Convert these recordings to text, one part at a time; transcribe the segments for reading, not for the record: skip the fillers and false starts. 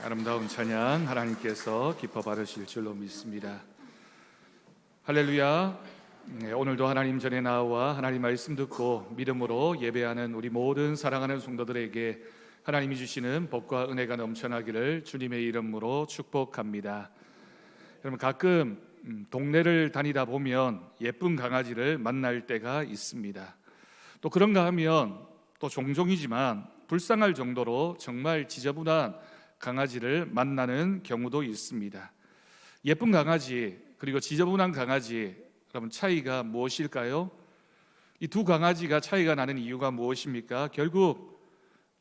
아름다운 찬양 하나님께서 기뻐 받으실 줄로 믿습니다. 할렐루야. 오늘도 하나님 전에 나와 하나님 말씀 듣고 믿음으로 예배하는 우리 모든 사랑하는 성도들에게 하나님이 주시는 복과 은혜가 넘쳐나기를 주님의 이름으로 축복합니다. 여러분, 가끔 동네를 다니다 보면 예쁜 강아지를 만날 때가 있습니다. 또 그런가 하면 또 종종이지만 불쌍할 정도로 정말 지저분한 강아지를 만나는 경우도 있습니다. 예쁜 강아지 그리고 지저분한 강아지, 여러분 차이가 무엇일까요? 이 두 강아지가 차이가 나는 이유가 무엇입니까? 결국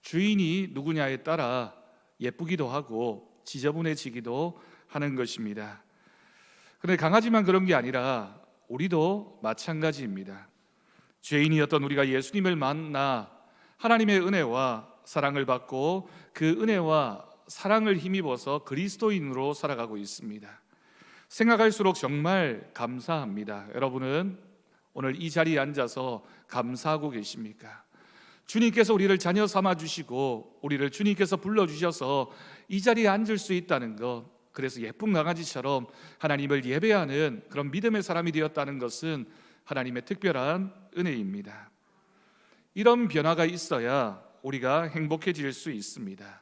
주인이 누구냐에 따라 예쁘기도 하고 지저분해지기도 하는 것입니다. 그런데 강아지만 그런 게 아니라 우리도 마찬가지입니다. 죄인이었던 우리가 예수님을 만나 하나님의 은혜와 사랑을 받고 그 은혜와 사랑을 힘입어서 그리스도인으로 살아가고 있습니다. 생각할수록 정말 감사합니다. 여러분은 오늘 이 자리에 앉아서 감사하고 계십니까? 주님께서 우리를 자녀 삼아 주시고 우리를 주님께서 불러주셔서 이 자리에 앉을 수 있다는 것, 그래서 예쁜 강아지처럼 하나님을 예배하는 그런 믿음의 사람이 되었다는 것은 하나님의 특별한 은혜입니다. 이런 변화가 있어야 우리가 행복해질 수 있습니다.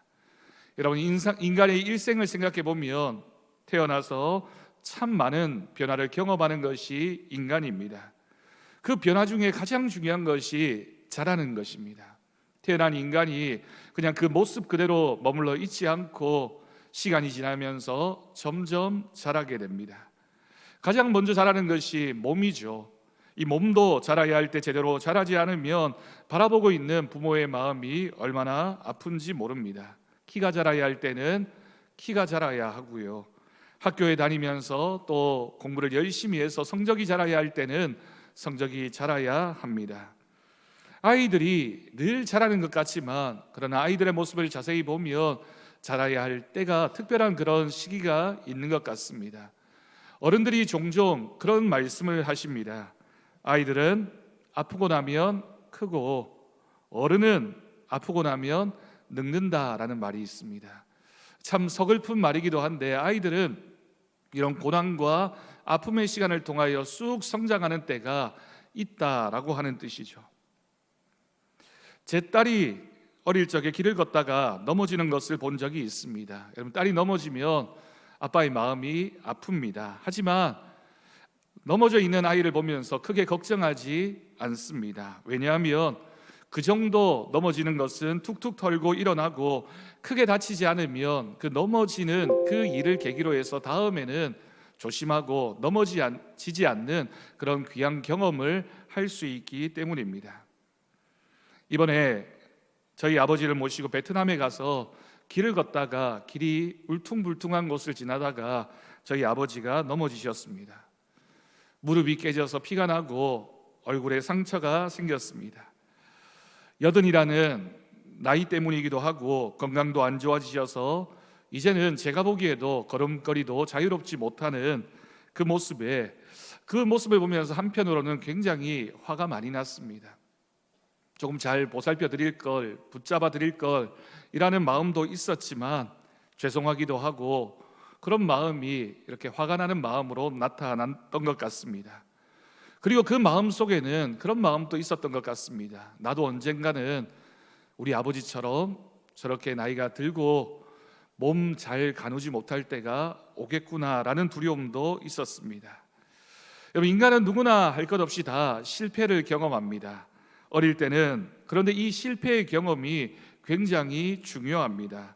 여러분, 인간의 일생을 생각해 보면 태어나서 참 많은 변화를 경험하는 것이 인간입니다. 그 변화 중에 가장 중요한 것이 자라는 것입니다. 태어난 인간이 그냥 그 모습 그대로 머물러 있지 않고 시간이 지나면서 점점 자라게 됩니다. 가장 먼저 자라는 것이 몸이죠. 이 몸도 자라야 할 때 제대로 자라지 않으면 바라보고 있는 부모의 마음이 얼마나 아픈지 모릅니다. 키가 자라야 할 때는 키가 자라야 하고요, 학교에 다니면서 또 공부를 열심히 해서 성적이 자라야 할 때는 성적이 자라야 합니다. 아이들이 늘 자라는 것 같지만 그러나 아이들의 모습을 자세히 보면 자라야 할 때가 특별한 그런 시기가 있는 것 같습니다. 어른들이 종종 그런 말씀을 하십니다. 아이들은 아프고 나면 크고 어른은 아프고 나면 늙는다라는 말이 있습니다. 참 서글픈 말이기도 한데 아이들은 이런 고난과 아픔의 시간을 통하여 쑥 성장하는 때가 있다라고 하는 뜻이죠. 제 딸이 어릴 적에 길을 걷다가 넘어지는 것을 본 적이 있습니다. 여러분, 딸이 넘어지면 아빠의 마음이 아픕니다. 하지만 넘어져 있는 아이를 보면서 크게 걱정하지 않습니다. 왜냐하면 그 정도 넘어지는 것은 툭툭 털고 일어나고 크게 다치지 않으면 그 넘어지는 그 일을 계기로 해서 다음에는 조심하고 넘어지지 않는 그런 귀한 경험을 할 수 있기 때문입니다. 이번에 저희 아버지를 모시고 베트남에 가서 길을 걷다가 길이 울퉁불퉁한 곳을 지나다가 저희 아버지가 넘어지셨습니다. 무릎이 깨져서 피가 나고 얼굴에 상처가 생겼습니다. 여든이라는 나이 때문이기도 하고 건강도 안 좋아지셔서 이제는 제가 보기에도 걸음걸이도 자유롭지 못하는 그 모습을 보면서 한편으로는 굉장히 화가 많이 났습니다. 조금 잘 보살펴 드릴 걸, 붙잡아 드릴 걸 이라는 마음도 있었지만 죄송하기도 하고 그런 마음이 이렇게 화가 나는 마음으로 나타났던 것 같습니다. 그리고 그 마음 속에는 그런 마음도 있었던 것 같습니다. 나도 언젠가는 우리 아버지처럼 저렇게 나이가 들고 몸 잘 가누지 못할 때가 오겠구나라는 두려움도 있었습니다. 여러분, 인간은 누구나 할 것 없이 다 실패를 경험합니다. 어릴 때는. 그런데 이 실패의 경험이 굉장히 중요합니다.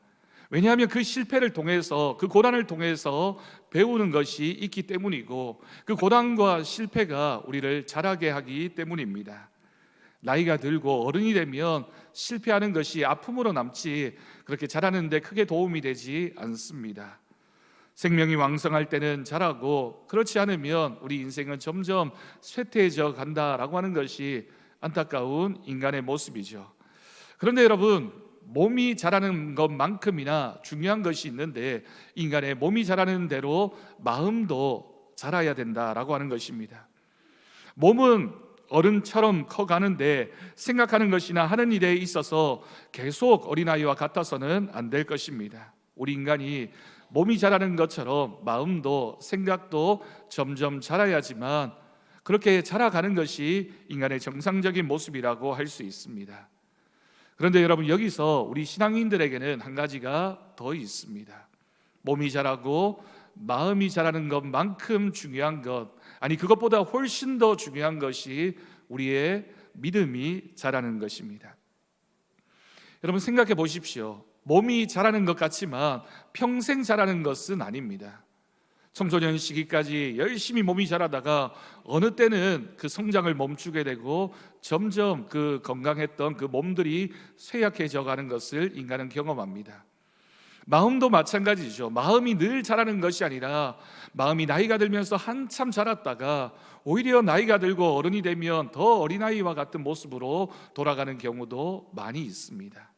왜냐하면 그 실패를 통해서, 그 고난을 통해서 배우는 것이 있기 때문이고 그 고난과 실패가 우리를 자라게 하기 때문입니다. 나이가 들고 어른이 되면 실패하는 것이 아픔으로 남지 그렇게 자라는 데 크게 도움이 되지 않습니다. 생명이 왕성할 때는 자라고 그렇지 않으면 우리 인생은 점점 쇠퇴해져 간다라고 하는 것이 안타까운 인간의 모습이죠. 그런데 여러분, 몸이 자라는 것만큼이나 중요한 것이 있는데 인간의 몸이 자라는 대로 마음도 자라야 된다라고 하는 것입니다. 몸은 어른처럼 커가는데 생각하는 것이나 하는 일에 있어서 계속 어린아이와 같아서는 안 될 것입니다. 우리 인간이 몸이 자라는 것처럼 마음도 생각도 점점 자라야지만 그렇게 자라가는 것이 인간의 정상적인 모습이라고 할 수 있습니다. 그런데 여러분, 여기서 우리 신앙인들에게는 한 가지가 더 있습니다. 몸이 자라고 마음이 자라는 것만큼 중요한 것, 아니 그것보다 훨씬 더 중요한 것이 우리의 믿음이 자라는 것입니다. 여러분, 생각해 보십시오. 몸이 자라는 것 같지만 평생 자라는 것은 아닙니다. 청소년 시기까지 열심히 몸이 자라다가 어느 때는 그 성장을 멈추게 되고 점점 그 건강했던 그 몸들이 쇠약해져 가는 것을 인간은 경험합니다. 마음도 마찬가지죠. 마음이 늘 자라는 것이 아니라 마음이 나이가 들면서 한참 자랐다가 오히려 나이가 들고 어른이 되면 더 어린아이와 같은 모습으로 돌아가는 경우도 많이 있습니다.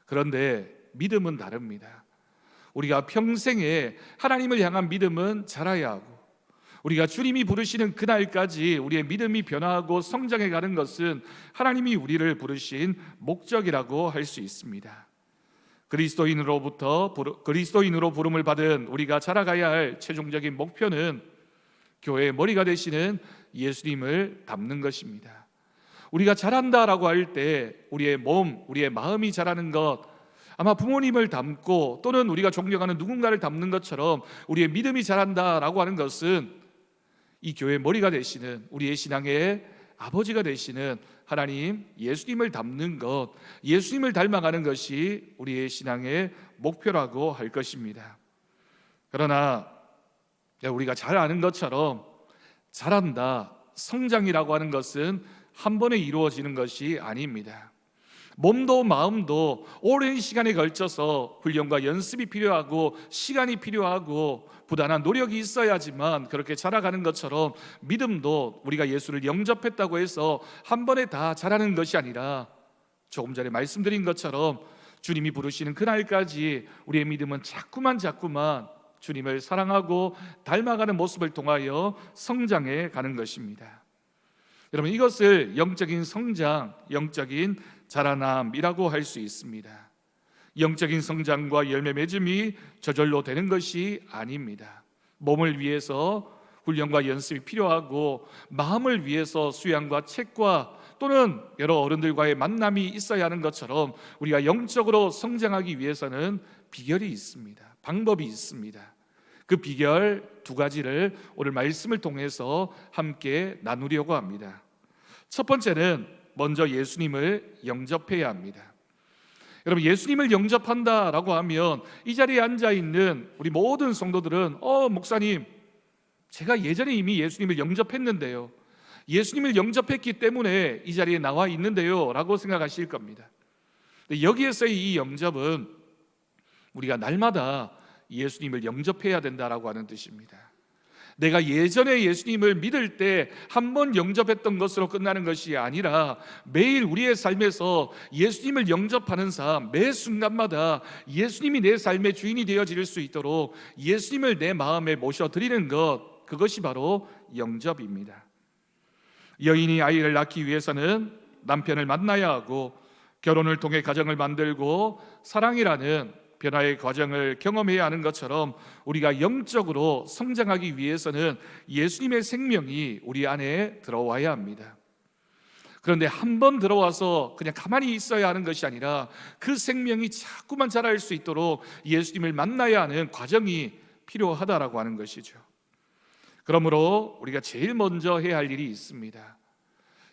그런데 믿음은 다릅니다. 우리가 평생에 하나님을 향한 믿음은 자라야 하고, 우리가 주님이 부르시는 그날까지 우리의 믿음이 변화하고 성장해 가는 것은 하나님이 우리를 부르신 목적이라고 할 수 있습니다. 그리스도인으로 부름을 받은 우리가 자라가야 할 최종적인 목표는 교회의 머리가 되시는 예수님을 닮는 것입니다. 우리가 자란다라고 할 때 우리의 몸, 우리의 마음이 자라는 것, 아마 부모님을 닮고 또는 우리가 존경하는 누군가를 닮는 것처럼 우리의 믿음이 자란다라고 하는 것은 이 교회의 머리가 되시는 우리의 신앙의 아버지가 되시는 하나님, 예수님을 닮는 것, 예수님을 닮아가는 것이 우리의 신앙의 목표라고 할 것입니다. 그러나 우리가 잘 아는 것처럼 자란다, 성장이라고 하는 것은 한 번에 이루어지는 것이 아닙니다. 몸도 마음도 오랜 시간에 걸쳐서 훈련과 연습이 필요하고 시간이 필요하고 부단한 노력이 있어야지만 그렇게 자라가는 것처럼 믿음도 우리가 예수를 영접했다고 해서 한 번에 다 자라는 것이 아니라 조금 전에 말씀드린 것처럼 주님이 부르시는 그날까지 우리의 믿음은 자꾸만 주님을 사랑하고 닮아가는 모습을 통하여 성장해 가는 것입니다. 여러분, 이것을 영적인 성장, 영적인 자라남이라고 할 수 있습니다. 영적인 성장과 열매 맺음이 저절로 되는 것이 아닙니다. 몸을 위해서 훈련과 연습이 필요하고 마음을 위해서 수양과 책과 또는 여러 어른들과의 만남이 있어야 하는 것처럼 우리가 영적으로 성장하기 위해서는 비결이 있습니다. 방법이 있습니다. 그 비결 두 가지를 오늘 말씀을 통해서 함께 나누려고 합니다. 첫 번째는 먼저 예수님을 영접해야 합니다. 여러분, 예수님을 영접한다라고 하면 이 자리에 앉아있는 우리 모든 성도들은 목사님, 제가 예전에 이미 예수님을 영접했는데요, 예수님을 영접했기 때문에 이 자리에 나와 있는데요 라고 생각하실 겁니다. 여기에서의 이 영접은 우리가 날마다 예수님을 영접해야 된다라고 하는 뜻입니다. 내가 예전에 예수님을 믿을 때 한 번 영접했던 것으로 끝나는 것이 아니라 매일 우리의 삶에서 예수님을 영접하는 삶, 매 순간마다 예수님이 내 삶의 주인이 되어질 수 있도록 예수님을 내 마음에 모셔드리는 것, 그것이 바로 영접입니다. 여인이 아이를 낳기 위해서는 남편을 만나야 하고 결혼을 통해 가정을 만들고 사랑이라는 변화의 과정을 경험해야 하는 것처럼 우리가 영적으로 성장하기 위해서는 예수님의 생명이 우리 안에 들어와야 합니다. 그런데 한 번 들어와서 그냥 가만히 있어야 하는 것이 아니라 그 생명이 자꾸만 자랄 수 있도록 예수님을 만나야 하는 과정이 필요하다라고 하는 것이죠. 그러므로 우리가 제일 먼저 해야 할 일이 있습니다.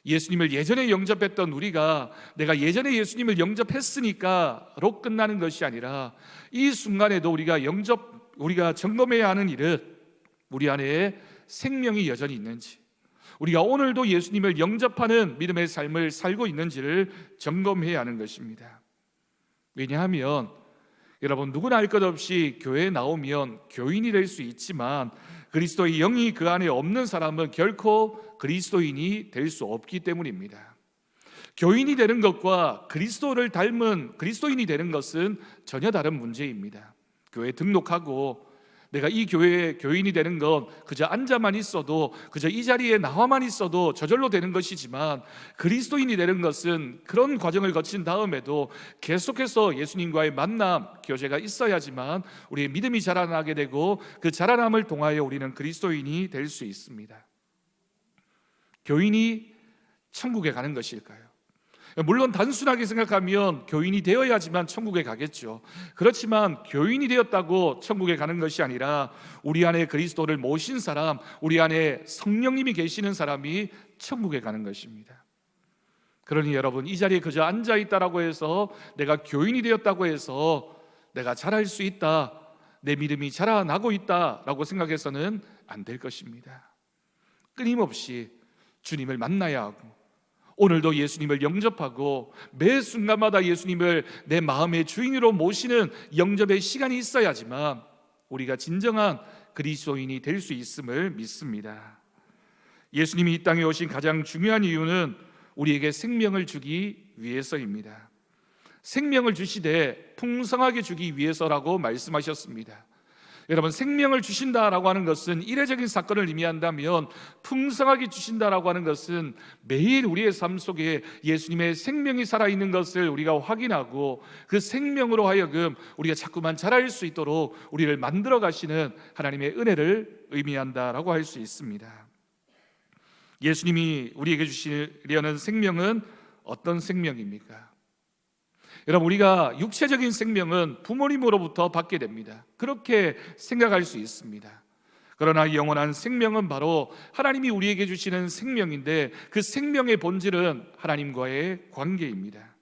예수님을 예전에 영접했던 우리가 내가 예전에 예수님을 영접했으니까로 끝나는 것이 아니라 이 순간에도 우리가 점검해야 하는 일은 우리 안에 생명이 여전히 있는지, 우리가 오늘도 예수님을 영접하는 믿음의 삶을 살고 있는지를 점검해야 하는 것입니다. 왜냐하면 여러분, 누구나 할 것 없이 교회에 나오면 교인이 될 수 있지만 그리스도의 영이 그 안에 없는 사람은 결코 그리스도인이 될 수 없기 때문입니다. 교인이 되는 것과 그리스도를 닮은 그리스도인이 되는 것은 전혀 다른 문제입니다. 교회에 등록하고 내가 이 교회의 교인이 되는 건 그저 앉아만 있어도, 그저 이 자리에 나와만 있어도 저절로 되는 것이지만, 그리스도인이 되는 것은 그런 과정을 거친 다음에도 계속해서 예수님과의 만남, 교제가 있어야지만 우리의 믿음이 자라나게 되고, 그 자라남을 통하여 우리는 그리스도인이 될 수 있습니다. 교인이 천국에 가는 것일까요? 물론 단순하게 생각하면 교인이 되어야지만 천국에 가겠죠. 그렇지만 교인이 되었다고 천국에 가는 것이 아니라 우리 안에 그리스도를 모신 사람, 우리 안에 성령님이 계시는 사람이 천국에 가는 것입니다. 그러니 여러분, 이 자리에 그저 앉아있다라고 해서, 내가 교인이 되었다고 해서 내가 잘할 수 있다, 내 믿음이 자라나고 있다라고 생각해서는 안 될 것입니다. 끊임없이 주님을 만나야 하고, 오늘도 예수님을 영접하고 매 순간마다 예수님을 내 마음의 주인으로 모시는 영접의 시간이 있어야지만 우리가 진정한 그리스도인이 될 수 있음을 믿습니다. 예수님이 이 땅에 오신 가장 중요한 이유는 우리에게 생명을 주기 위해서입니다. 생명을 주시되 풍성하게 주기 위해서라고 말씀하셨습니다. 여러분, 생명을 주신다라고 하는 것은 이례적인 사건을 의미한다면, 풍성하게 주신다라고 하는 것은 매일 우리의 삶 속에 예수님의 생명이 살아있는 것을 우리가 확인하고, 그 생명으로 하여금 우리가 자꾸만 자랄 수 있도록 우리를 만들어 가시는 하나님의 은혜를 의미한다라고 할 수 있습니다. 예수님이 우리에게 주시려는 생명은 어떤 생명입니까? 여러분, 우리가 육체적인 생명은 부모님으로부터 받게 됩니다. 그렇게 생각할 수 있습니다. 그러나 영원한 생명은 바로 하나님이 우리에게 주시는 생명인데, 그 생명의 본질은 하나님과의 관계입니다.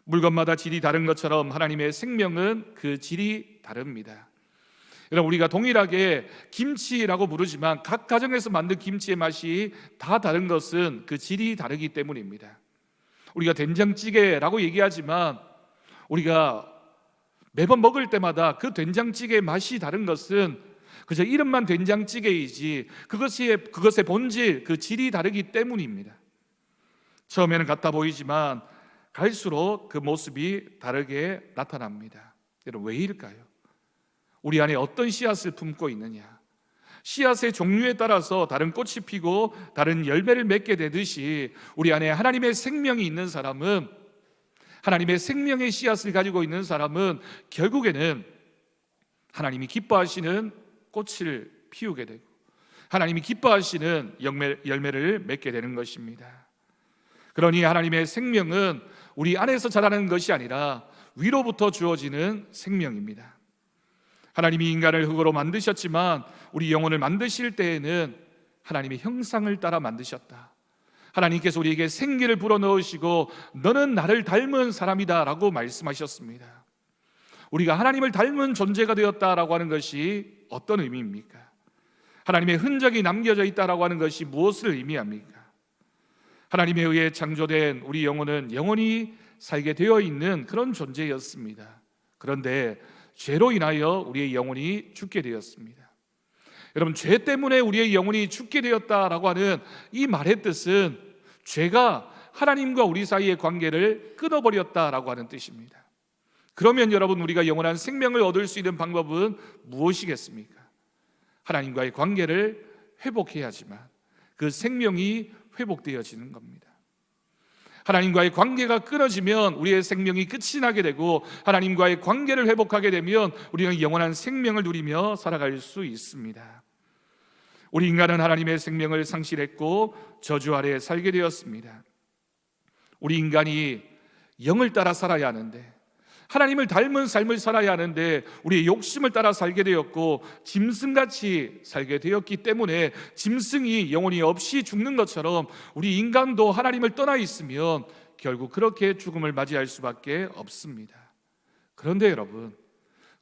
물건마다 질이 다른 것처럼 하나님의 생명은 그 질이 다릅니다. 여러분, 우리가 동일하게 김치라고 부르지만 각 가정에서 만든 김치의 맛이 다 다른 것은 그 질이 다르기 때문입니다. 우리가 된장찌개라고 얘기하지만 우리가 매번 먹을 때마다 그 된장찌개의 맛이 다른 것은 그저 이름만 된장찌개이지 그것의 본질, 그 질이 다르기 때문입니다. 처음에는 같아 보이지만 갈수록 그 모습이 다르게 나타납니다. 여러분, 왜일까요? 우리 안에 어떤 씨앗을 품고 있느냐, 씨앗의 종류에 따라서 다른 꽃이 피고 다른 열매를 맺게 되듯이, 우리 안에 하나님의 생명이 있는 사람은, 하나님의 생명의 씨앗을 가지고 있는 사람은 결국에는 하나님이 기뻐하시는 꽃을 피우게 되고 하나님이 기뻐하시는 열매를 맺게 되는 것입니다. 그러니 하나님의 생명은 우리 안에서 자라는 것이 아니라 위로부터 주어지는 생명입니다. 하나님이 인간을 흙으로 만드셨지만 우리 영혼을 만드실 때에는 하나님의 형상을 따라 만드셨다. 하나님께서 우리에게 생기를 불어넣으시고 너는 나를 닮은 사람이다 라고 말씀하셨습니다. 우리가 하나님을 닮은 존재가 되었다라고 하는 것이 어떤 의미입니까? 하나님의 흔적이 남겨져 있다라고 하는 것이 무엇을 의미합니까? 하나님에 의해 창조된 우리 영혼은 영원히 살게 되어 있는 그런 존재였습니다. 그런데 죄로 인하여 우리의 영혼이 죽게 되었습니다. 여러분, 죄 때문에 우리의 영혼이 죽게 되었다라고 하는 이 말의 뜻은 죄가 하나님과 우리 사이의 관계를 끊어버렸다라고 하는 뜻입니다. 그러면 여러분, 우리가 영원한 생명을 얻을 수 있는 방법은 무엇이겠습니까? 하나님과의 관계를 회복해야지만 그 생명이 회복되어지는 겁니다. 하나님과의 관계가 끊어지면 우리의 생명이 끝이 나게 되고, 하나님과의 관계를 회복하게 되면 우리는 영원한 생명을 누리며 살아갈 수 있습니다. 우리 인간은 하나님의 생명을 상실했고 저주 아래 살게 되었습니다. 우리 인간이 영을 따라 살아야 하는데, 하나님을 닮은 삶을 살아야 하는데 우리의 욕심을 따라 살게 되었고 짐승같이 살게 되었기 때문에 짐승이 영혼이 없이 죽는 것처럼 우리 인간도 하나님을 떠나 있으면 결국 그렇게 죽음을 맞이할 수밖에 없습니다. 그런데 여러분,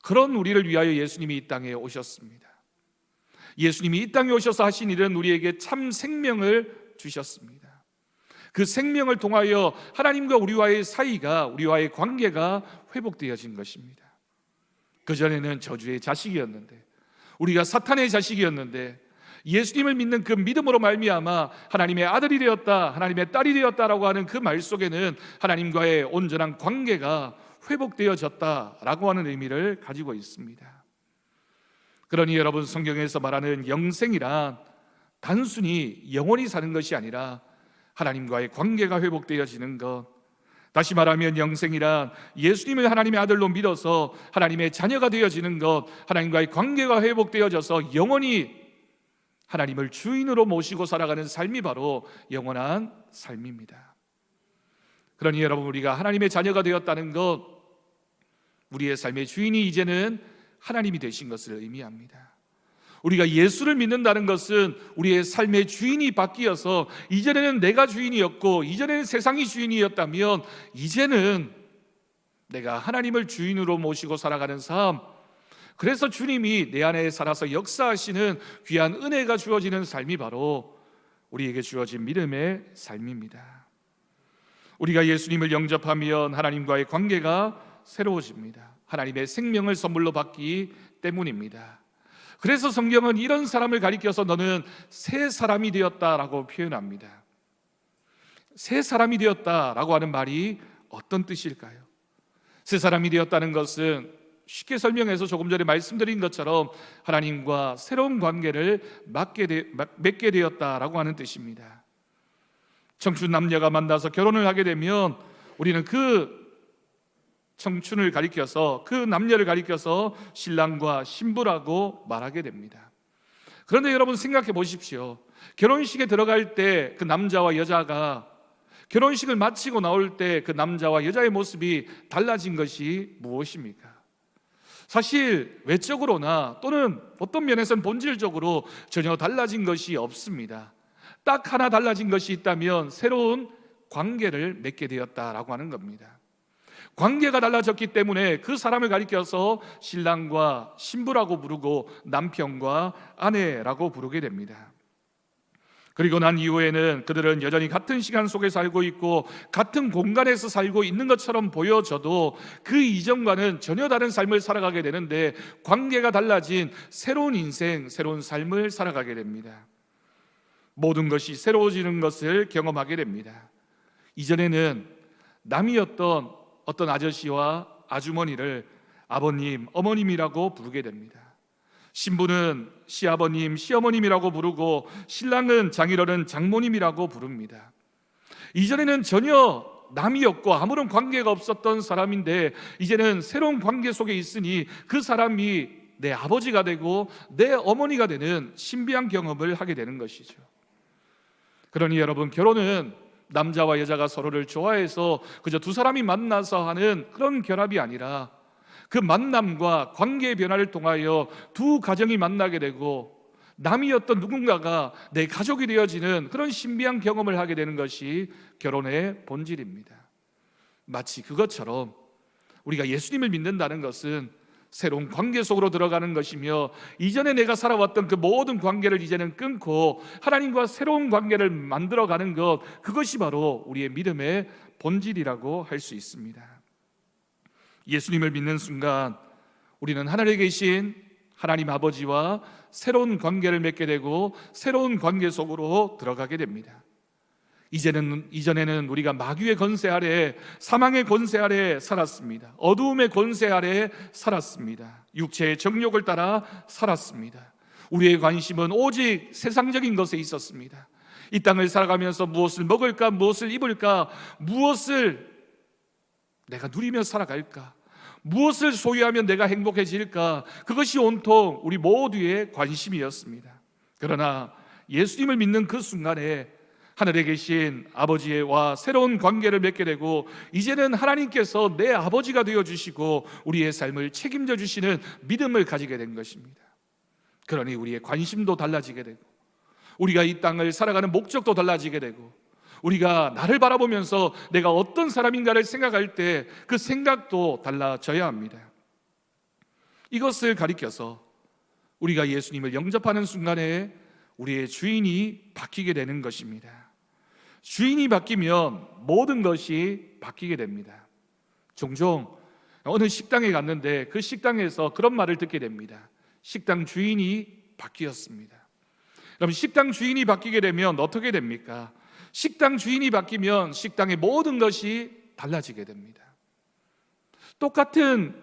그런 우리를 위하여 예수님이 이 땅에 오셨습니다. 예수님이 이 땅에 오셔서 하신 일은 우리에게 참 생명을 주셨습니다. 그 생명을 통하여 하나님과 우리와의 사이가, 우리와의 관계가 회복되어진 것입니다. 그전에는 저주의 자식이었는데, 우리가 사탄의 자식이었는데, 예수님을 믿는 그 믿음으로 말미암아 하나님의 아들이 되었다, 하나님의 딸이 되었다라고 하는 그 말 속에는 하나님과의 온전한 관계가 회복되어졌다라고 하는 의미를 가지고 있습니다. 그러니 여러분, 성경에서 말하는 영생이란 단순히 영원히 사는 것이 아니라 하나님과의 관계가 회복되어지는 것, 다시 말하면 영생이란 예수님을 하나님의 아들로 믿어서 하나님의 자녀가 되어지는 것, 하나님과의 관계가 회복되어져서 영원히 하나님을 주인으로 모시고 살아가는 삶이 바로 영원한 삶입니다. 그러니 여러분, 우리가 하나님의 자녀가 되었다는 것, 우리의 삶의 주인이 이제는 하나님이 되신 것을 의미합니다. 우리가 예수를 믿는다는 것은 우리의 삶의 주인이 바뀌어서 이전에는 내가 주인이었고 이전에는 세상이 주인이었다면 이제는 내가 하나님을 주인으로 모시고 살아가는 삶, 그래서 주님이 내 안에 살아서 역사하시는 귀한 은혜가 주어지는 삶이 바로 우리에게 주어진 믿음의 삶입니다. 우리가 예수님을 영접하면 하나님과의 관계가 새로워집니다. 하나님의 생명을 선물로 받기 때문입니다. 그래서 성경은 이런 사람을 가리켜서 너는 새 사람이 되었다라고 표현합니다. 새 사람이 되었다라고 하는 말이 어떤 뜻일까요? 새 사람이 되었다는 것은 쉽게 설명해서 조금 전에 말씀드린 것처럼 하나님과 새로운 관계를 맺게 되었다라고 하는 뜻입니다. 청춘 남녀가 만나서 결혼을 하게 되면 우리는 그 청춘을 가리켜서, 그 남녀를 가리켜서 신랑과 신부라고 말하게 됩니다. 그런데 여러분, 생각해 보십시오. 결혼식에 들어갈 때 그 남자와 여자가, 결혼식을 마치고 나올 때 그 남자와 여자의 모습이 달라진 것이 무엇입니까? 사실 외적으로나 또는 어떤 면에서는 본질적으로 전혀 달라진 것이 없습니다. 딱 하나 달라진 것이 있다면 새로운 관계를 맺게 되었다라고 하는 겁니다. 관계가 달라졌기 때문에 그 사람을 가리켜서 신랑과 신부라고 부르고 남편과 아내라고 부르게 됩니다. 그리고 난 이후에는 그들은 여전히 같은 시간 속에 살고 있고 같은 공간에서 살고 있는 것처럼 보여져도 그 이전과는 전혀 다른 삶을 살아가게 되는데, 관계가 달라진 새로운 인생, 새로운 삶을 살아가게 됩니다. 모든 것이 새로워지는 것을 경험하게 됩니다. 이전에는 남이었던 어떤 아저씨와 아주머니를 아버님, 어머님이라고 부르게 됩니다. 신부는 시아버님, 시어머님이라고 부르고 신랑은 장인어른, 장모님이라고 부릅니다. 이전에는 전혀 남이었고 아무런 관계가 없었던 사람인데 이제는 새로운 관계 속에 있으니 그 사람이 내 아버지가 되고 내 어머니가 되는 신비한 경험을 하게 되는 것이죠. 그러니 여러분, 결혼은 남자와 여자가 서로를 좋아해서 그저 두 사람이 만나서 하는 그런 결합이 아니라 그 만남과 관계의 변화를 통하여 두 가정이 만나게 되고 남이었던 누군가가 내 가족이 되어지는 그런 신비한 경험을 하게 되는 것이 결혼의 본질입니다. 마치 그것처럼 우리가 예수님을 믿는다는 것은 새로운 관계 속으로 들어가는 것이며, 이전에 내가 살아왔던 그 모든 관계를 이제는 끊고 하나님과 새로운 관계를 만들어가는 것, 그것이 바로 우리의 믿음의 본질이라고 할 수 있습니다. 예수님을 믿는 순간 우리는 하늘에 계신 하나님 아버지와 새로운 관계를 맺게 되고 새로운 관계 속으로 들어가게 됩니다. 이전에는 우리가 마귀의 권세 아래, 사망의 권세 아래 살았습니다. 어두움의 권세 아래 살았습니다. 육체의 정욕을 따라 살았습니다. 우리의 관심은 오직 세상적인 것에 있었습니다. 이 땅을 살아가면서 무엇을 먹을까, 무엇을 입을까, 무엇을 내가 누리며 살아갈까, 무엇을 소유하면 내가 행복해질까, 그것이 온통 우리 모두의 관심이었습니다. 그러나 예수님을 믿는 그 순간에 하늘에 계신 아버지와 새로운 관계를 맺게 되고, 이제는 하나님께서 내 아버지가 되어주시고 우리의 삶을 책임져 주시는 믿음을 가지게 된 것입니다. 그러니 우리의 관심도 달라지게 되고 우리가 이 땅을 살아가는 목적도 달라지게 되고, 우리가 나를 바라보면서 내가 어떤 사람인가를 생각할 때 그 생각도 달라져야 합니다. 이것을 가리켜서 우리가 예수님을 영접하는 순간에 우리의 주인이 바뀌게 되는 것입니다. 주인이 바뀌면 모든 것이 바뀌게 됩니다. 종종 어느 식당에 갔는데 그 식당에서 그런 말을 듣게 됩니다. 식당 주인이 바뀌었습니다. 그럼 식당 주인이 바뀌게 되면 어떻게 됩니까? 식당 주인이 바뀌면 식당의 모든 것이 달라지게 됩니다. 똑같은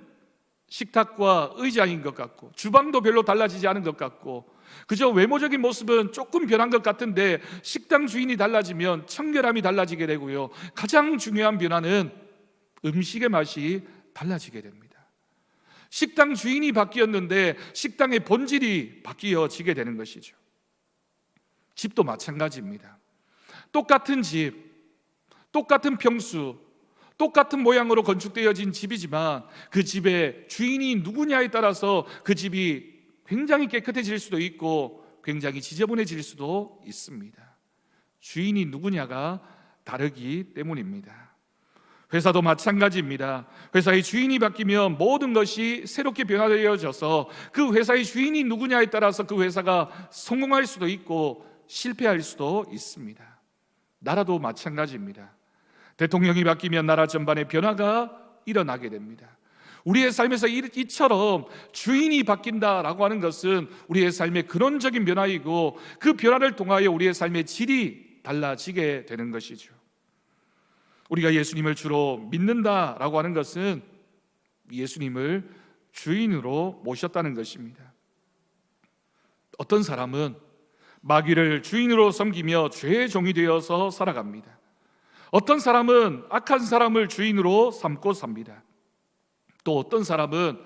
식탁과 의자인 것 같고, 주방도 별로 달라지지 않은 것 같고, 그저 외모적인 모습은 조금 변한 것 같은데 식당 주인이 달라지면 청결함이 달라지게 되고요, 가장 중요한 변화는 음식의 맛이 달라지게 됩니다. 식당 주인이 바뀌었는데 식당의 본질이 바뀌어지게 되는 것이죠. 집도 마찬가지입니다. 똑같은 집, 똑같은 평수, 똑같은 모양으로 건축되어진 집이지만 그 집의 주인이 누구냐에 따라서 그 집이 굉장히 깨끗해질 수도 있고 굉장히 지저분해질 수도 있습니다. 주인이 누구냐가 다르기 때문입니다. 회사도 마찬가지입니다. 회사의 주인이 바뀌면 모든 것이 새롭게 변화되어져서 그 회사의 주인이 누구냐에 따라서 그 회사가 성공할 수도 있고 실패할 수도 있습니다. 나라도 마찬가지입니다. 대통령이 바뀌면 나라 전반의 변화가 일어나게 됩니다. 우리의 삶에서 이처럼 주인이 바뀐다라고 하는 것은 우리의 삶의 근원적인 변화이고 그 변화를 통하여 우리의 삶의 질이 달라지게 되는 것이죠. 우리가 예수님을 주로 믿는다라고 하는 것은 예수님을 주인으로 모셨다는 것입니다. 어떤 사람은 마귀를 주인으로 섬기며 죄의 종이 되어서 살아갑니다. 어떤 사람은 악한 사람을 주인으로 삼고 삽니다. 또 어떤 사람은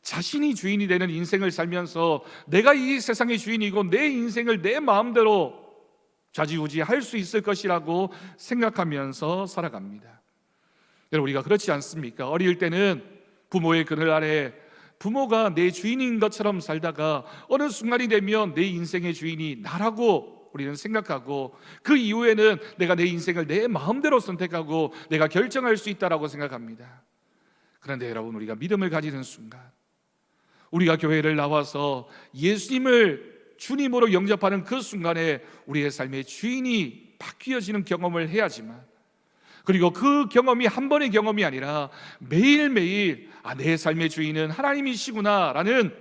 자신이 주인이 되는 인생을 살면서 내가 이 세상의 주인이고 내 인생을 내 마음대로 좌지우지할 수 있을 것이라고 생각하면서 살아갑니다. 여러분, 우리가 그렇지 않습니까? 어릴 때는 부모의 그늘 아래 부모가 내 주인인 것처럼 살다가 어느 순간이 되면 내 인생의 주인이 나라고 우리는 생각하고 그 이후에는 내가 내 인생을 내 마음대로 선택하고 내가 결정할 수 있다라고 생각합니다. 그런데 여러분, 우리가 믿음을 가지는 순간, 우리가 교회를 나와서 예수님을 주님으로 영접하는 그 순간에 우리의 삶의 주인이 바뀌어지는 경험을 해야지만, 그리고 그 경험이 한 번의 경험이 아니라 매일매일 내 삶의 주인은 하나님이시구나 라는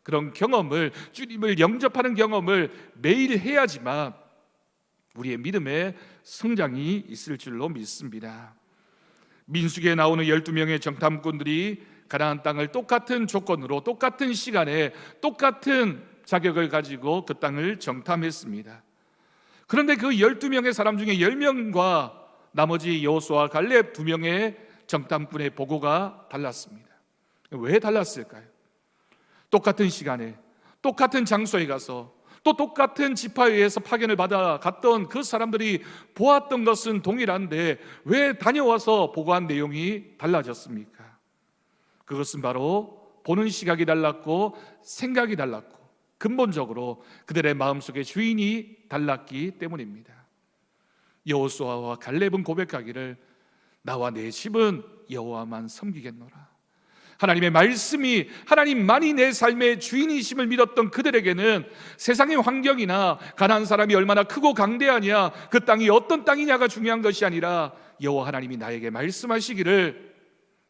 그런 경험을, 주님을 영접하는 경험을 매일 해야지만 우리의 믿음의 성장이 있을 줄로 믿습니다. 민수기에 나오는 12명의 정탐꾼들이 가나안 땅을 똑같은 조건으로 똑같은 시간에 똑같은 자격을 가지고 그 땅을 정탐했습니다. 그런데 그 12명의 사람 중에 10명과 나머지 여호수아와 갈렙 2명의 정탐꾼의 보고가 달랐습니다. 왜 달랐을까요? 똑같은 시간에 똑같은 장소에 가서 또 똑같은 지파에서 파견을 받아 갔던 그 사람들이 보았던 것은 동일한데 왜 다녀와서 보고한 내용이 달라졌습니까? 그것은 바로 보는 시각이 달랐고 생각이 달랐고 근본적으로 그들의 마음속에 주인이 달랐기 때문입니다. 여호수아와 갈렙은 고백하기를 나와 내 집은 여호와만 섬기겠노라. 하나님의 말씀이, 하나님만이 내 삶의 주인이심을 믿었던 그들에게는 세상의 환경이나 가나안 사람이 얼마나 크고 강대하냐, 그 땅이 어떤 땅이냐가 중요한 것이 아니라 여호와 하나님이 나에게 말씀하시기를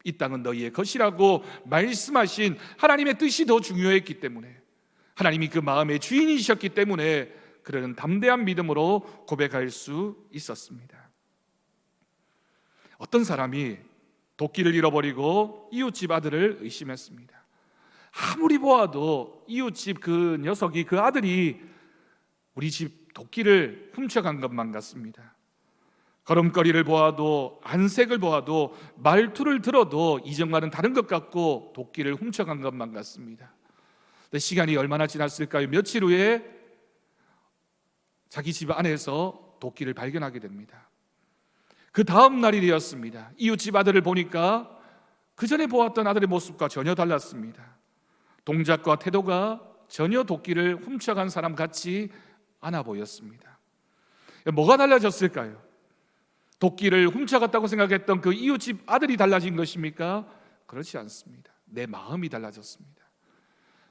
이 땅은 너희의 것이라고 말씀하신 하나님의 뜻이 더 중요했기 때문에, 하나님이 그 마음의 주인이셨기 때문에 그들은 담대한 믿음으로 고백할 수 있었습니다. 어떤 사람이 도끼를 잃어버리고 이웃집 아들을 의심했습니다. 아무리 보아도 이웃집 그 녀석이, 그 아들이 우리 집 도끼를 훔쳐간 것만 같습니다. 걸음걸이를 보아도, 안색을 보아도, 말투를 들어도 이전과는 다른 것 같고 도끼를 훔쳐간 것만 같습니다. 근데 시간이 얼마나 지났을까요? 며칠 후에 자기 집 안에서 도끼를 발견하게 됩니다. 그 다음 날이 되었습니다. 이웃집 아들을 보니까 그 전에 보았던 아들의 모습과 전혀 달랐습니다. 동작과 태도가 전혀 도끼를 훔쳐간 사람 같지 않아 보였습니다. 뭐가 달라졌을까요? 도끼를 훔쳐갔다고 생각했던 그 이웃집 아들이 달라진 것입니까? 그렇지 않습니다. 내 마음이 달라졌습니다.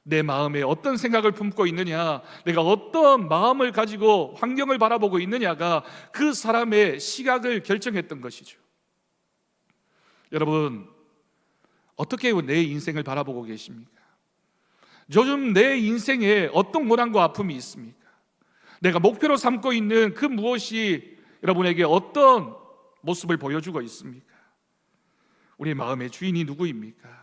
내 마음에 어떤 생각을 품고 있느냐, 내가 어떤 마음을 가지고 환경을 바라보고 있느냐가 그 사람의 시각을 결정했던 것이죠. 여러분, 어떻게 내 인생을 바라보고 계십니까? 요즘 내 인생에 어떤 고난과 아픔이 있습니까? 내가 목표로 삼고 있는 그 무엇이 여러분에게 어떤 모습을 보여주고 있습니까? 우리 마음의 주인이 누구입니까?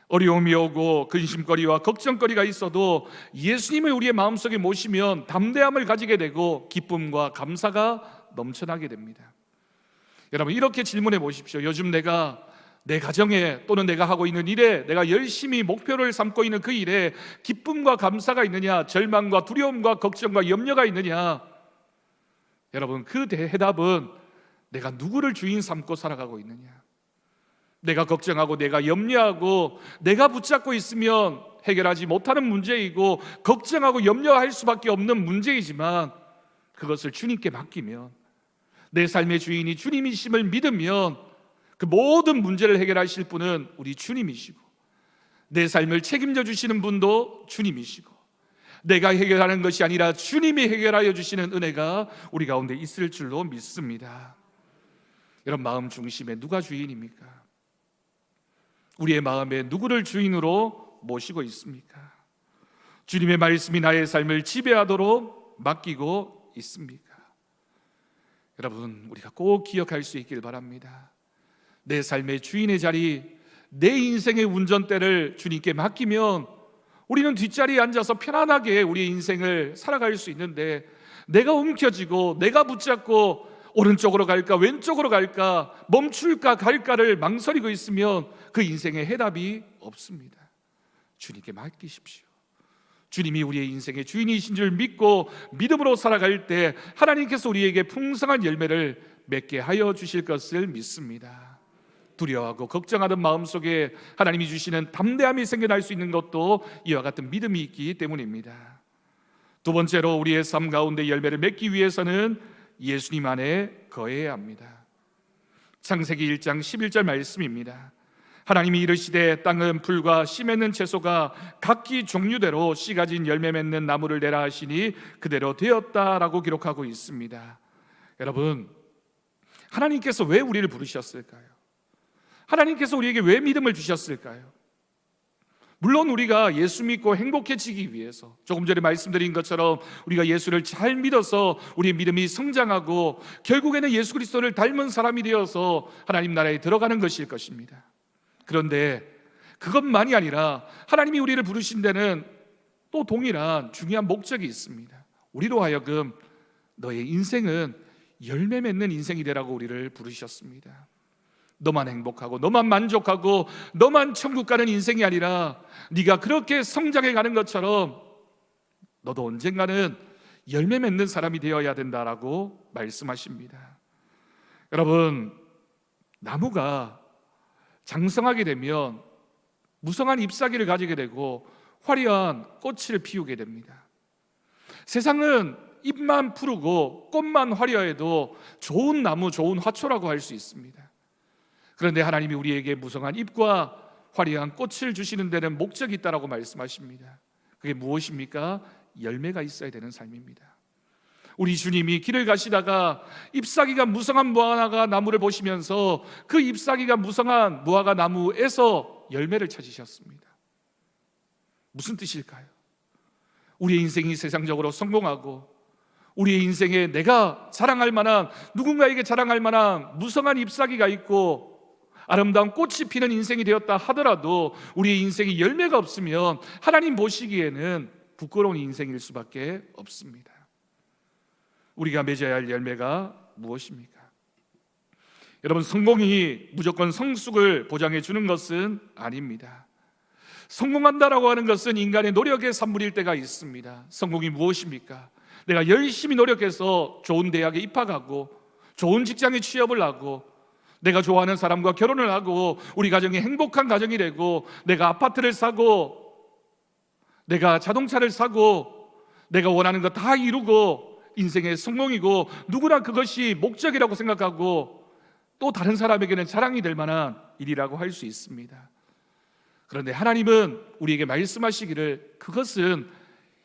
어려움이 오고 근심거리와 걱정거리가 있어도 예수님을 우리의 마음속에 모시면 담대함을 가지게 되고 기쁨과 감사가 넘쳐나게 됩니다. 여러분, 이렇게 질문해 보십시오. 요즘 내가 내 가정에 또는 내가 하고 있는 일에, 내가 열심히 목표를 삼고 있는 그 일에 기쁨과 감사가 있느냐, 절망과 두려움과 걱정과 염려가 있느냐? 여러분, 그 대답은 내가 누구를 주인 삼고 살아가고 있느냐, 내가 걱정하고 내가 염려하고 내가 붙잡고 있으면 해결하지 못하는 문제이고 걱정하고 염려할 수밖에 없는 문제이지만, 그것을 주님께 맡기면, 내 삶의 주인이 주님이심을 믿으면 그 모든 문제를 해결하실 분은 우리 주님이시고, 내 삶을 책임져 주시는 분도 주님이시고, 내가 해결하는 것이 아니라 주님이 해결하여 주시는 은혜가 우리 가운데 있을 줄로 믿습니다. 여러분, 마음 중심에 누가 주인입니까? 우리의 마음에 누구를 주인으로 모시고 있습니까? 주님의 말씀이 나의 삶을 지배하도록 맡기고 있습니까? 여러분, 우리가 꼭 기억할 수 있길 바랍니다. 내 삶의 주인의 자리, 내 인생의 운전대를 주님께 맡기면 우리는 뒷자리에 앉아서 편안하게 우리의 인생을 살아갈 수 있는데, 내가 움켜쥐고 내가 붙잡고 오른쪽으로 갈까 왼쪽으로 갈까 멈출까 갈까를 망설이고 있으면 그 인생의 해답이 없습니다. 주님께 맡기십시오. 주님이 우리의 인생의 주인이신 줄 믿고 믿음으로 살아갈 때 하나님께서 우리에게 풍성한 열매를 맺게 하여 주실 것을 믿습니다. 두려워하고 걱정하는 마음속에 하나님이 주시는 담대함이 생겨날 수 있는 것도 이와 같은 믿음이 있기 때문입니다. 두 번째로, 우리의 삶 가운데 열매를 맺기 위해서는 예수님 안에 거해야 합니다. 창세기 1장 11절 말씀입니다. 하나님이 이르시되 땅은 풀과 씨 맺는 채소가 각기 종류대로 씨 가진 열매 맺는 나무를 내라 하시니 그대로 되었다라고 기록하고 있습니다. 여러분, 하나님께서 왜 우리를 부르셨을까요? 하나님께서 우리에게 왜 믿음을 주셨을까요? 물론 우리가 예수 믿고 행복해지기 위해서, 조금 전에 말씀드린 것처럼 우리가 예수를 잘 믿어서 우리의 믿음이 성장하고 결국에는 예수 그리스도를 닮은 사람이 되어서 하나님 나라에 들어가는 것일 것입니다. 그런데 그것만이 아니라 하나님이 우리를 부르신 데는 또 동일한 중요한 목적이 있습니다. 우리로 하여금 너의 인생은 열매 맺는 인생이 되라고 우리를 부르셨습니다. 너만 행복하고 너만 만족하고 너만 천국 가는 인생이 아니라 네가 그렇게 성장해 가는 것처럼 너도 언젠가는 열매 맺는 사람이 되어야 된다라고 말씀하십니다. 여러분, 나무가 장성하게 되면 무성한 잎사귀를 가지게 되고 화려한 꽃을 피우게 됩니다. 세상은 잎만 푸르고 꽃만 화려해도 좋은 나무, 좋은 화초라고 할 수 있습니다. 그런데 하나님이 우리에게 무성한 잎과 화려한 꽃을 주시는 데는 목적이 있다라고 말씀하십니다. 그게 무엇입니까? 열매가 있어야 되는 삶입니다. 우리 주님이 길을 가시다가 잎사귀가 무성한 무화과 나무를 보시면서 그 잎사귀가 무성한 무화과 나무에서 열매를 찾으셨습니다. 무슨 뜻일까요? 우리의 인생이 세상적으로 성공하고 우리의 인생에 내가 자랑할 만한, 누군가에게 자랑할 만한 무성한 잎사귀가 있고 아름다운 꽃이 피는 인생이 되었다 하더라도 우리의 인생이 열매가 없으면 하나님 보시기에는 부끄러운 인생일 수밖에 없습니다. 우리가 맺어야 할 열매가 무엇입니까? 여러분, 성공이 무조건 성숙을 보장해 주는 것은 아닙니다. 성공한다라고 하는 것은 인간의 노력의 산물일 때가 있습니다. 성공이 무엇입니까? 내가 열심히 노력해서 좋은 대학에 입학하고 좋은 직장에 취업을 하고 내가 좋아하는 사람과 결혼을 하고 우리 가정이 행복한 가정이 되고 내가 아파트를 사고 내가 자동차를 사고 내가 원하는 거 다 이루고 인생의 성공이고 누구나 그것이 목적이라고 생각하고 또 다른 사람에게는 자랑이 될 만한 일이라고 할 수 있습니다. 그런데 하나님은 우리에게 말씀하시기를 그것은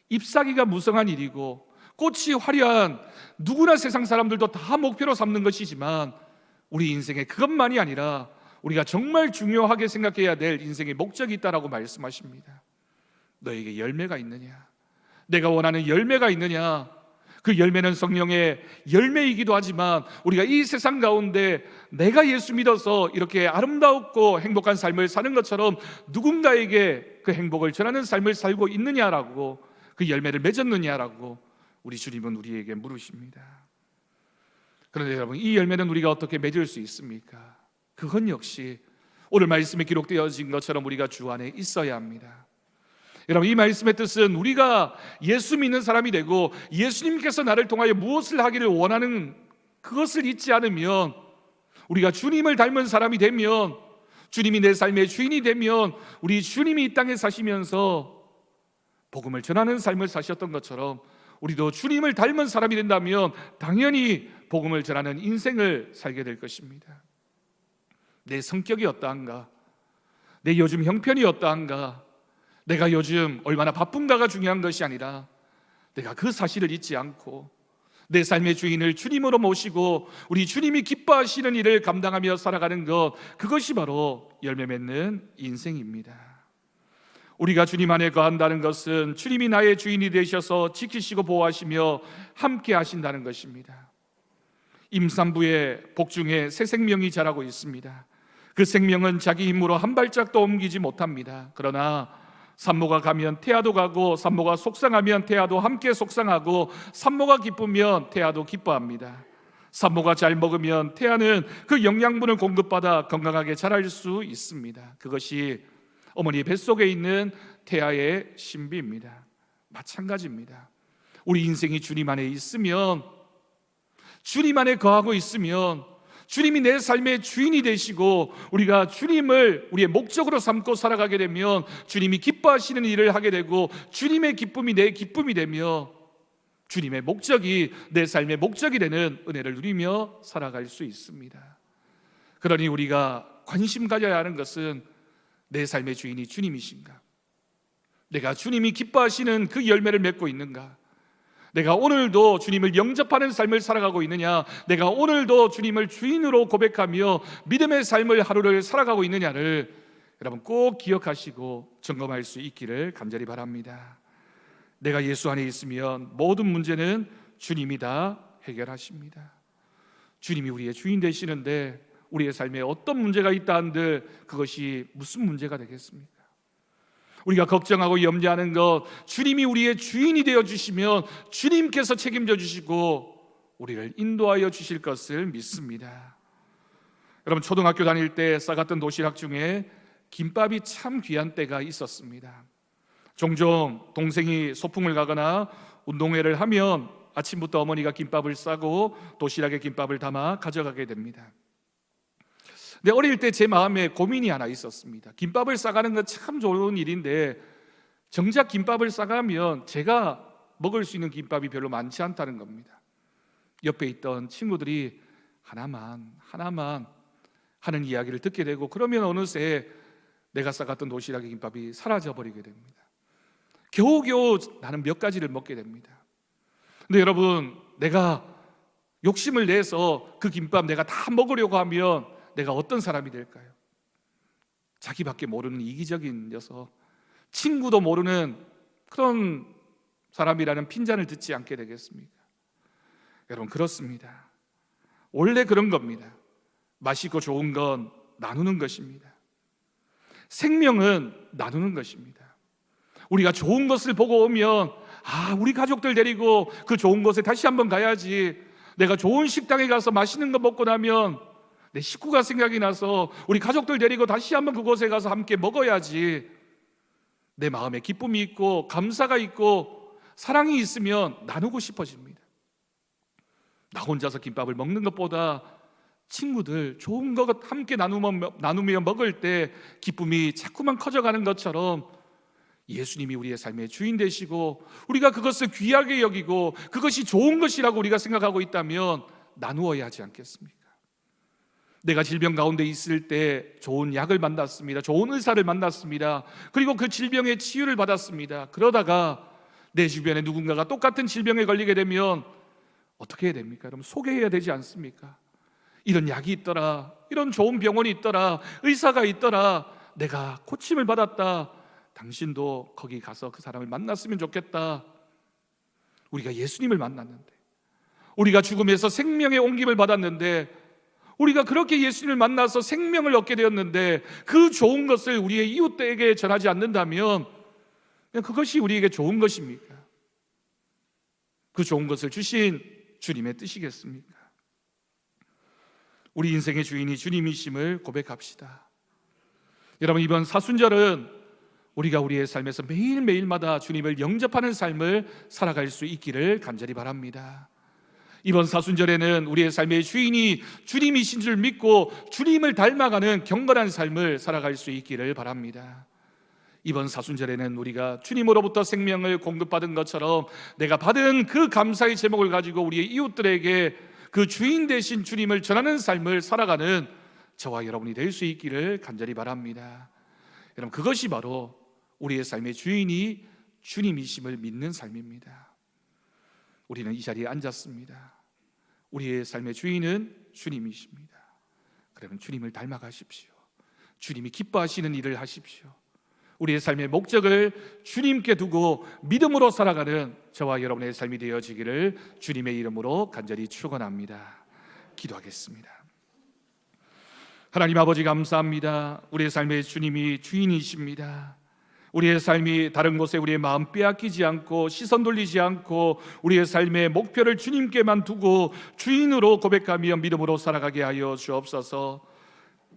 잎사귀가 무성한 일이고 꽃이 화려한, 누구나 세상 사람들도 다 목표로 삼는 것이지만 우리 인생에 그것만이 아니라 우리가 정말 중요하게 생각해야 될 인생의 목적이 있다라고 말씀하십니다. 너에게 열매가 있느냐? 내가 원하는 열매가 있느냐? 그 열매는 성령의 열매이기도 하지만 우리가 이 세상 가운데 내가 예수 믿어서 이렇게 아름답고 행복한 삶을 사는 것처럼 누군가에게 그 행복을 전하는 삶을 살고 있느냐라고, 그 열매를 맺었느냐라고 우리 주님은 우리에게 물으십니다. 그런데 여러분, 이 열매는 우리가 어떻게 맺을 수 있습니까? 그건 역시 오늘 말씀에 기록되어진 것처럼 우리가 주 안에 있어야 합니다. 여러분, 이 말씀의 뜻은 우리가 예수 믿는 사람이 되고 예수님께서 나를 통하여 무엇을 하기를 원하는 그것을 잊지 않으면, 우리가 주님을 닮은 사람이 되면, 주님이 내 삶의 주인이 되면, 우리 주님이 이 땅에 사시면서 복음을 전하는 삶을 사셨던 것처럼 우리도 주님을 닮은 사람이 된다면 당연히 복음을 전하는 인생을 살게 될 것입니다. 내 성격이 어떠한가? 내 요즘 형편이 어떠한가? 내가 요즘 얼마나 바쁜가가 중요한 것이 아니라 내가 그 사실을 잊지 않고 내 삶의 주인을 주님으로 모시고 우리 주님이 기뻐하시는 일을 감당하며 살아가는 것, 그것이 바로 열매 맺는 인생입니다. 우리가 주님 안에 거한다는 것은 주님이 나의 주인이 되셔서 지키시고 보호하시며 함께 하신다는 것입니다. 임산부의 복중에 새 생명이 자라고 있습니다. 그 생명은 자기 힘으로 한 발짝도 옮기지 못합니다. 그러나 산모가 가면 태아도 가고, 산모가 속상하면 태아도 함께 속상하고, 산모가 기쁘면 태아도 기뻐합니다. 산모가 잘 먹으면 태아는 그 영양분을 공급받아 건강하게 자랄 수 있습니다. 그것이 어머니 뱃속에 있는 태아의 신비입니다. 마찬가지입니다. 우리 인생이 주님 안에 있으면, 주님 안에 거하고 있으면 주님이 내 삶의 주인이 되시고 우리가 주님을 우리의 목적으로 삼고 살아가게 되면 주님이 기뻐하시는 일을 하게 되고 주님의 기쁨이 내 기쁨이 되며 주님의 목적이 내 삶의 목적이 되는 은혜를 누리며 살아갈 수 있습니다. 그러니 우리가 관심 가져야 하는 것은 내 삶의 주인이 주님이신가? 내가 주님이 기뻐하시는 그 열매를 맺고 있는가? 내가 오늘도 주님을 영접하는 삶을 살아가고 있느냐? 내가 오늘도 주님을 주인으로 고백하며 믿음의 삶을 하루를 살아가고 있느냐를 여러분 꼭 기억하시고 점검할 수 있기를 간절히 바랍니다. 내가 예수 안에 있으면 모든 문제는 주님이 다 해결하십니다. 주님이 우리의 주인 되시는데 우리의 삶에 어떤 문제가 있다 한들 그것이 무슨 문제가 되겠습니까? 우리가 걱정하고 염려하는 것, 주님이 우리의 주인이 되어주시면 주님께서 책임져 주시고 우리를 인도하여 주실 것을 믿습니다. 여러분, 초등학교 다닐 때 싸갔던 도시락 중에 김밥이 참 귀한 때가 있었습니다. 종종 동생이 소풍을 가거나 운동회를 하면 아침부터 어머니가 김밥을 싸고 도시락에 김밥을 담아 가져가게 됩니다. 근데 어릴 때 제 마음에 고민이 하나 있었습니다. 김밥을 싸가는 건 참 좋은 일인데 정작 김밥을 싸가면 제가 먹을 수 있는 김밥이 별로 많지 않다는 겁니다. 옆에 있던 친구들이 하나만 하는 이야기를 듣게 되고, 그러면 어느새 내가 싸갔던 도시락의 김밥이 사라져버리게 됩니다. 겨우겨우 나는 몇 가지를 먹게 됩니다. 근데 여러분, 내가 욕심을 내서 그 김밥 내가 다 먹으려고 하면 내가 어떤 사람이 될까요? 자기밖에 모르는 이기적인 녀석, 친구도 모르는 그런 사람이라는 핀잔을 듣지 않게 되겠습니까? 여러분, 그렇습니다. 원래 그런 겁니다. 맛있고 좋은 건 나누는 것입니다. 생명은 나누는 것입니다. 우리가 좋은 것을 보고 오면 우리 가족들 데리고 그 좋은 곳에 다시 한번 가야지. 내가 좋은 식당에 가서 맛있는 거 먹고 나면 내 식구가 생각이 나서 우리 가족들 데리고 다시 한번 그곳에 가서 함께 먹어야지. 내 마음에 기쁨이 있고 감사가 있고 사랑이 있으면 나누고 싶어집니다. 나 혼자서 김밥을 먹는 것보다 친구들 좋은 것 함께 나누며 먹을 때 기쁨이 자꾸만 커져가는 것처럼 예수님이 우리의 삶의 주인 되시고 우리가 그것을 귀하게 여기고 그것이 좋은 것이라고 우리가 생각하고 있다면 나누어야 하지 않겠습니까? 내가 질병 가운데 있을 때 좋은 약을 만났습니다. 좋은 의사를 만났습니다. 그리고 그 질병의 치유를 받았습니다. 그러다가 내 주변에 누군가가 똑같은 질병에 걸리게 되면 어떻게 해야 됩니까? 여러분, 소개해야 되지 않습니까? 이런 약이 있더라, 이런 좋은 병원이 있더라, 의사가 있더라, 내가 고침을 받았다, 당신도 거기 가서 그 사람을 만났으면 좋겠다. 우리가 예수님을 만났는데 우리가 죽음에서 생명의 옮김을 받았는데, 우리가 그렇게 예수님을 만나서 생명을 얻게 되었는데 그 좋은 것을 우리의 이웃에게 전하지 않는다면 그것이 우리에게 좋은 것입니까? 그 좋은 것을 주신 주님의 뜻이겠습니까? 우리 인생의 주인이 주님이심을 고백합시다. 여러분, 이번 사순절은 우리가 우리의 삶에서 매일매일마다 주님을 영접하는 삶을 살아갈 수 있기를 간절히 바랍니다. 이번 사순절에는 우리의 삶의 주인이 주님이신 줄 믿고 주님을 닮아가는 경건한 삶을 살아갈 수 있기를 바랍니다. 이번 사순절에는 우리가 주님으로부터 생명을 공급받은 것처럼 내가 받은 그 감사의 제목을 가지고 우리의 이웃들에게 그 주인 되신 주님을 전하는 삶을 살아가는 저와 여러분이 될 수 있기를 간절히 바랍니다. 여러분, 그것이 바로 우리의 삶의 주인이 주님이심을 믿는 삶입니다. 우리는 이 자리에 앉았습니다. 우리의 삶의 주인은 주님이십니다. 그러면 주님을 닮아가십시오. 주님이 기뻐하시는 일을 하십시오. 우리의 삶의 목적을 주님께 두고 믿음으로 살아가는 저와 여러분의 삶이 되어지기를 주님의 이름으로 간절히 축원합니다. 기도하겠습니다. 하나님 아버지, 감사합니다. 우리의 삶의 주님이 주인이십니다. 우리의 삶이 다른 곳에 우리의 마음 빼앗기지 않고 시선 돌리지 않고 우리의 삶의 목표를 주님께만 두고 주인으로 고백하며 믿음으로 살아가게 하여 주옵소서.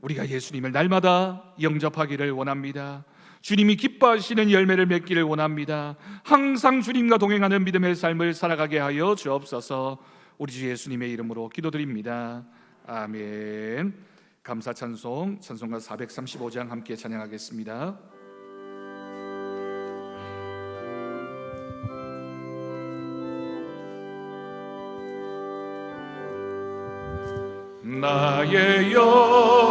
우리가 예수님을 날마다 영접하기를 원합니다. 주님이 기뻐하시는 열매를 맺기를 원합니다. 항상 주님과 동행하는 믿음의 삶을 살아가게 하여 주옵소서. 우리 주 예수님의 이름으로 기도드립니다. 아멘. 감사 찬송, 찬송가 435장 함께 찬양하겠습니다. 나의 영